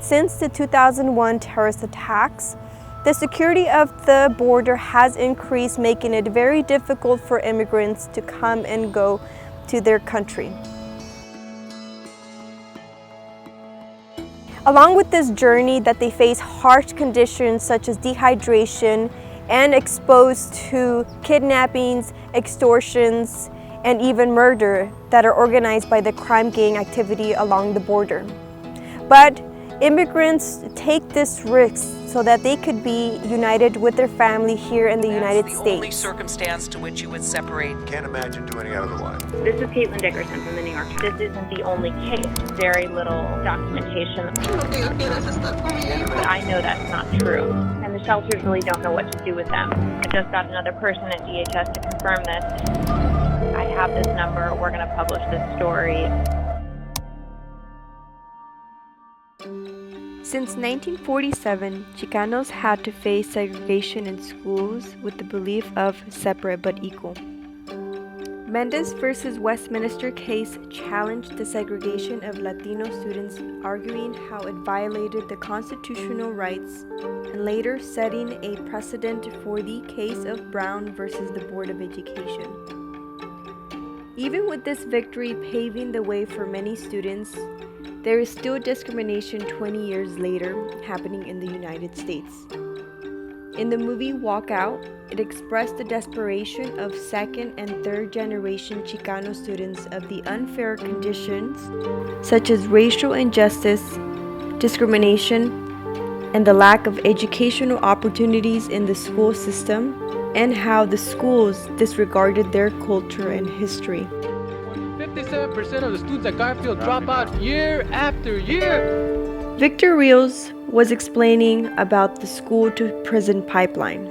Since the 2001 terrorist attacks, the security of the border has increased, making it very difficult for immigrants to come and go to their country. Along with this journey that they face harsh conditions such as dehydration and exposed to kidnappings, extortions, and even murder that are organized by the crime gang activity along the border. But immigrants take this risk so that they could be united with their family here in the United States. That's the only circumstance to which you would separate. Can't imagine doing it otherwise. This is Caitlin Dickerson from the New York Times. This isn't the only case. Very little documentation. But I know that's not true. And the shelters really don't know what to do with them. I just got another person at DHS to confirm this. I have this number. We're going to publish this story. Since 1947, Chicanos had to face segregation in schools with the belief of separate but equal. Mendez versus Westminster case challenged the segregation of Latino students, arguing how it violated the constitutional rights and later setting a precedent for the case of Brown versus the Board of Education. Even with this victory paving the way for many students, there is still discrimination 20 years later happening in the United States. In the movie Walk Out, it expressed the desperation of second and third generation Chicano students of the unfair conditions such as racial injustice, discrimination, and the lack of educational opportunities in the school system, and how the schools disregarded their culture and history. 57% of the students at Garfield drop out year after year. Victor Rios was explaining about the school-to-prison pipeline,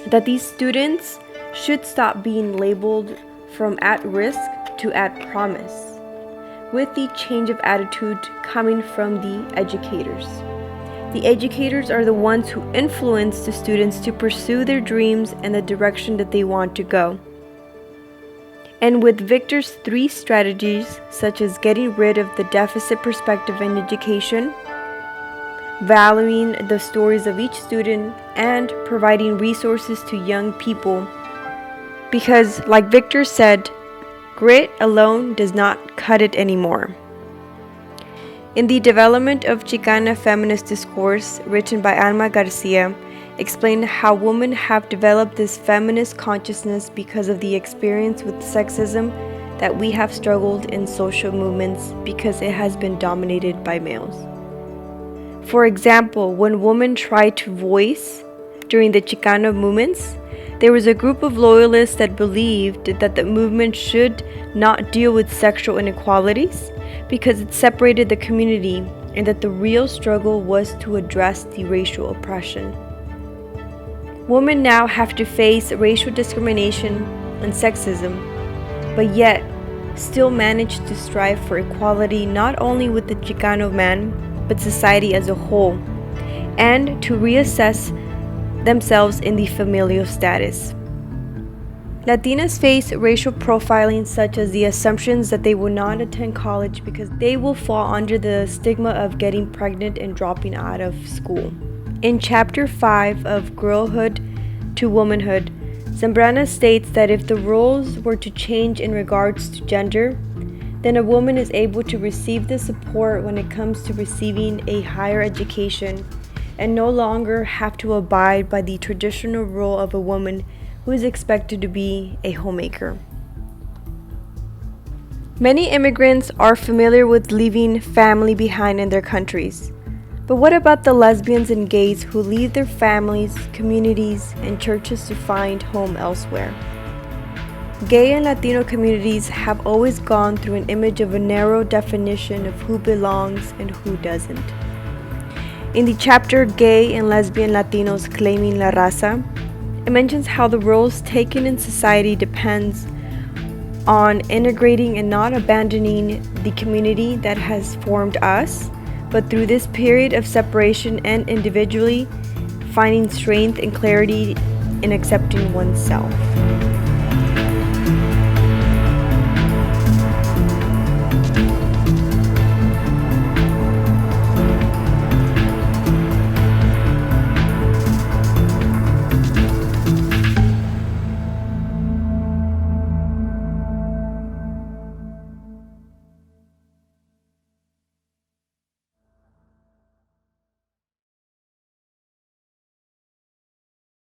that these students should stop being labeled from at risk to at promise, with the change of attitude coming from the educators. The educators are the ones who influence the students to pursue their dreams and the direction that they want to go. And with Victor's 3 strategies, such as getting rid of the deficit perspective in education, valuing the stories of each student, and providing resources to young people, because, like Victor said, grit alone does not cut it anymore. In the development of Chicana feminist discourse, written by Alma Garcia, explained how women have developed this feminist consciousness because of the experience with sexism that we have struggled in social movements because it has been dominated by males. For example, when women tried to voice during the Chicano movements, there was a group of loyalists that believed that the movement should not deal with sexual inequalities because it separated the community, and that the real struggle was to address the racial oppression. Women now have to face racial discrimination and sexism, but yet still manage to strive for equality not only with the Chicano man, but society as a whole, and to reassess themselves in the familial status. Latinas face racial profiling, such as the assumptions that they will not attend college because they will fall under the stigma of getting pregnant and dropping out of school. In Chapter 5 of Girlhood to Womanhood, Zambrana states that if the roles were to change in regards to gender, then a woman is able to receive the support when it comes to receiving a higher education and no longer have to abide by the traditional role of a woman who is expected to be a homemaker. Many immigrants are familiar with leaving family behind in their countries. But what about the lesbians and gays who leave their families, communities, and churches to find home elsewhere? Gay and Latino communities have always gone through an image of a narrow definition of who belongs and who doesn't. In the chapter Gay and Lesbian Latinos Claiming la Raza, it mentions how the roles taken in society depends on integrating and not abandoning the community that has formed us, but through this period of separation and individually finding strength and clarity in accepting oneself.